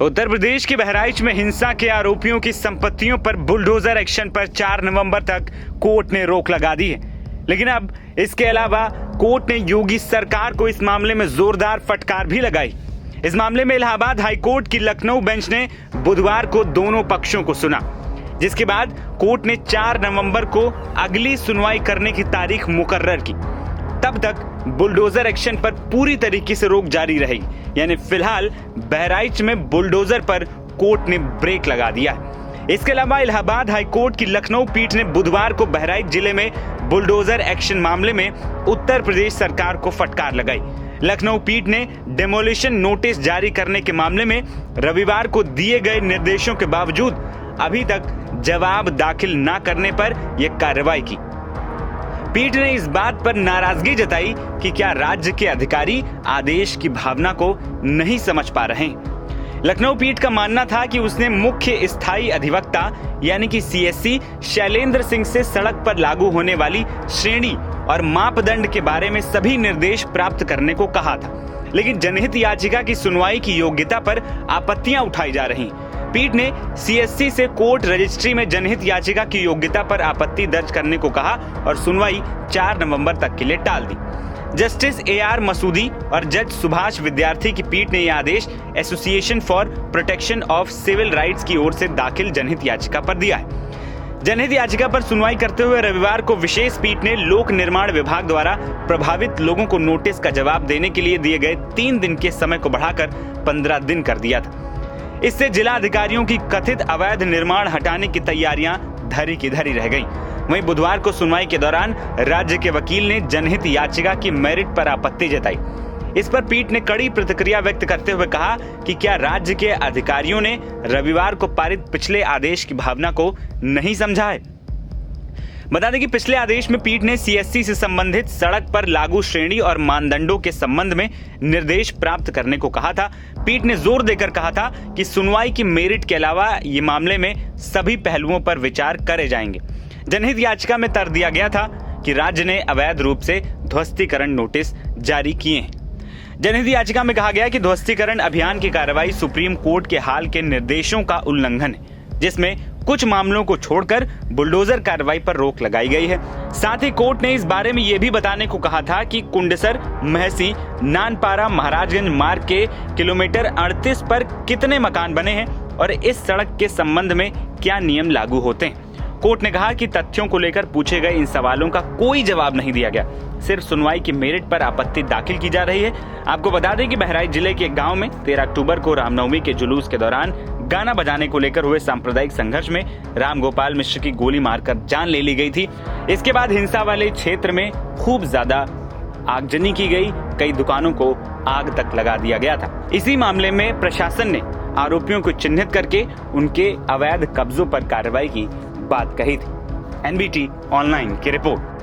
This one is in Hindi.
उत्तर प्रदेश के बहराइच में हिंसा के आरोपियों की संपत्तियों पर बुलडोजर एक्शन पर 4 नवंबर तक कोर्ट ने रोक लगा दी है। लेकिन अब इसके अलावा कोर्ट ने योगी सरकार को इस मामले में जोरदार फटकार भी लगाई। इस मामले में इलाहाबाद हाईकोर्ट की लखनऊ बेंच ने बुधवार को दोनों पक्षों को सुना, जिसके बाद कोर्ट ने 4 नवंबर को अगली सुनवाई करने की तारीख मुकर्रर की। तब तक बुलडोजर एक्शन पर पूरी तरीके से रोक जारी रही, यानी फिलहाल बहराइच में बुलडोजर पर कोर्ट ने ब्रेक लगा दिया। इसके अलावा इलाहाबाद हाईकोर्ट की लखनऊ पीठ ने बुधवार को बहराइच जिले में बुलडोजर एक्शन मामले में उत्तर प्रदेश सरकार को फटकार लगाई। लखनऊ पीठ ने डेमोलिशन नोटिस जारी करने के मामले में रविवार को दिए गए निर्देशों के बावजूद अभी तक जवाब दाखिल न करने पर यह कार्रवाई की। पीठ ने इस बात पर नाराजगी जताई कि क्या राज्य के अधिकारी आदेश की भावना को नहीं समझ पा रहे हैं। लखनऊ पीठ का मानना था कि उसने मुख्य स्थायी अधिवक्ता यानी कि सीएससी शैलेंद्र सिंह से सड़क पर लागू होने वाली श्रेणी और मापदंड के बारे में सभी निर्देश प्राप्त करने को कहा था, लेकिन जनहित याचिका की सुनवाई की योग्यता पर आपत्तियां उठाई जा रही। पीठ ने सीएससी से कोर्ट रजिस्ट्री में जनहित याचिका की योग्यता पर आपत्ति दर्ज करने को कहा और सुनवाई 4 नवंबर तक के लिए टाल दी। जस्टिस AR मसूदी और जज सुभाष विद्यार्थी की पीठ ने यह आदेश association for protection of civil rights की ओर से दाखिल जनहित याचिका पर दिया है। जनहित याचिका पर सुनवाई करते हुए रविवार को विशेष पीठ ने लोक निर्माण विभाग द्वारा प्रभावित लोगों को नोटिस का जवाब देने के लिए दिए गए 3 दिन के समय को बढ़ाकर 15 दिन कर दिया था। इससे जिला अधिकारियों की कथित अवैध निर्माण हटाने की तैयारियां धरी की धरी रह गईं। वहीं बुधवार को सुनवाई के दौरान राज्य के वकील ने जनहित याचिका की मेरिट पर आपत्ति जताई। इस पर पीठ ने कड़ी प्रतिक्रिया व्यक्त करते हुए कहा कि क्या राज्य के अधिकारियों ने रविवार को पारित पिछले आदेश की भावना को नहीं समझा है। बता दें कि पिछले आदेश में पीठ ने सीएससी से संबंधित सड़क पर लागू श्रेणी और मानदंडों के संबंध में निर्देश प्राप्त करने को कहा था। पीठ ने जोर देकर कहा था कि सुनवाई की मेरिट के अलावा ये मामले में सभी पहलुओं पर विचार करे जाएंगे। जनहित याचिका में तर्क दिया गया था कि राज्य ने अवैध रूप से ध्वस्तीकरण नोटिस जारी किए हैं। जनहित याचिका में कहा गया कि ध्वस्तीकरण अभियान की कार्रवाई सुप्रीम कोर्ट के हाल के निर्देशों का उल्लंघन है, जिसमें कुछ मामलों को छोड़कर बुलडोजर कार्रवाई पर रोक लगाई गई है। साथ ही कोर्ट ने इस बारे में यह भी बताने को कहा था कि कुंडसर, महसी, नानपारा, महाराजगंज मार्ग के किलोमीटर 38 पर कितने मकान बने हैं और इस सड़क के संबंध में क्या नियम लागू होते हैं। कोर्ट ने कहा कि तथ्यों को लेकर पूछे गए इन सवालों का कोई जवाब नहीं दिया गया, सिर्फ सुनवाई की मेरिट पर आपत्ति दाखिल की जा रही है। आपको बता दें कि बहराइच जिले के एक गांव में 13 अक्टूबर को रामनवमी के जुलूस के दौरान गाना बजाने को लेकर हुए सांप्रदायिक संघर्ष में राम गोपाल मिश्र की गोली मारकर जान ले ली गई थी। इसके बाद हिंसा वाले क्षेत्र में खूब ज्यादा आगजनी की गई, कई दुकानों को आग तक लगा दिया गया था। इसी मामले में प्रशासन ने आरोपियों को चिन्हित करके उनके अवैध कब्जों पर कार्रवाई की बात कही थी। NBT ऑनलाइन की रिपोर्ट।